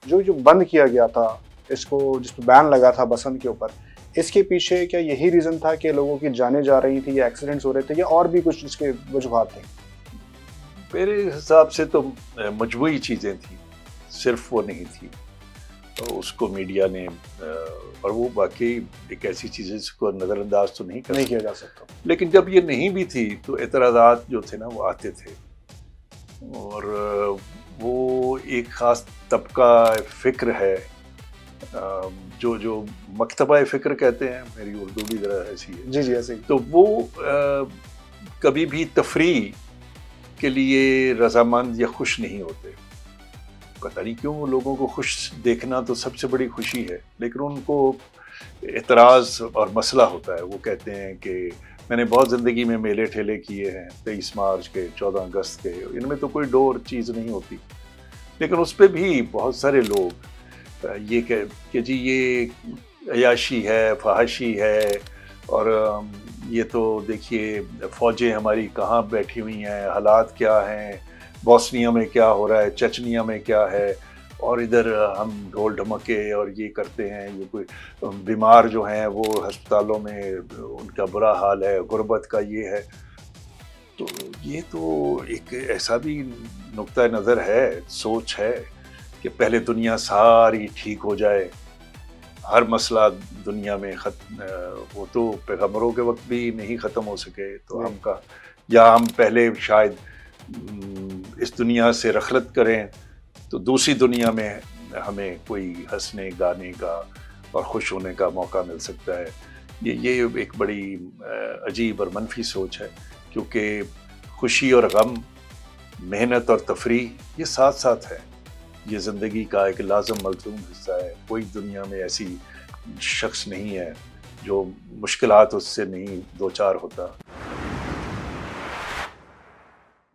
جو بند کیا گیا تھا اس کو، جس پہ بین لگا تھا بسنت کے اوپر، اس کے پیچھے کیا یہی ریزن تھا کہ لوگوں کی جانیں جا رہی تھی یا ایکسیڈنٹس ہو رہے تھے، یا اور بھی کچھ اس کے وجوہات تھے؟ میرے حساب سے تو مجموعی چیزیں تھیں، صرف وہ نہیں تھی اس کو میڈیا نے، اور وہ واقعی ایک ایسی چیز ہے جس کو نظر انداز تو نہیں کیا جا سکتا. لیکن جب یہ نہیں بھی تھی تو اعتراضات جو تھے نا وہ آتے تھے، اور وہ ایک خاص طبقہ فکر ہے جو مکتبہ فکر کہتے ہیں، میری اردو بھی ذرا ایسی ہے. جی ایسے ہی. تو وہ کبھی بھی تفریح کے لیے رضامند یا خوش نہیں ہوتے. پتہ نہیں کیوں وہ لوگوں کو خوش دیکھنا تو سب سے بڑی خوشی ہے، لیکن ان کو اعتراض اور مسئلہ ہوتا ہے. وہ کہتے ہیں کہ میں نے بہت زندگی میں میلے ٹھیلے کیے ہیں، 23 مارچ کے، 14 اگست کے، ان میں تو کوئی ڈور چیز نہیں ہوتی، لیکن اس پہ بھی بہت سارے لوگ یہ کہ جی یہ عیاشی ہے، فحاشی ہے، اور یہ تو دیکھیے فوجیں ہماری کہاں بیٹھی ہوئی ہیں، حالات کیا ہیں، بوسنیا میں کیا ہو رہا ہے، چچنیا میں کیا ہے، اور ادھر ہم ڈھول ڈھمکے اور یہ کرتے ہیں، یہ کوئی بیمار جو ہیں وہ ہسپتالوں میں ان کا برا حال ہے، غربت کا یہ ہے. تو یہ تو ایک ایسا بھی نقطہ نظر ہے، سوچ ہے کہ پہلے دنیا ساری ٹھیک ہو جائے، ہر مسئلہ دنیا میں ختم. وہ تو پیغمبروں کے وقت بھی نہیں ختم ہو سکے تو ہم کا، یا ہم پہلے شاید اس دنیا سے رخلت کریں تو دوسری دنیا میں ہمیں کوئی ہنسنے گانے کا اور خوش ہونے کا موقع مل سکتا ہے. یہ ایک بڑی عجیب اور منفی سوچ ہے، کیونکہ خوشی اور غم، محنت اور تفریح یہ ساتھ ساتھ ہے. یہ زندگی کا ایک لازم ملزوم حصہ ہے. کوئی دنیا میں ایسی شخص نہیں ہے جو مشکلات اس سے نہیں دوچار ہوتا.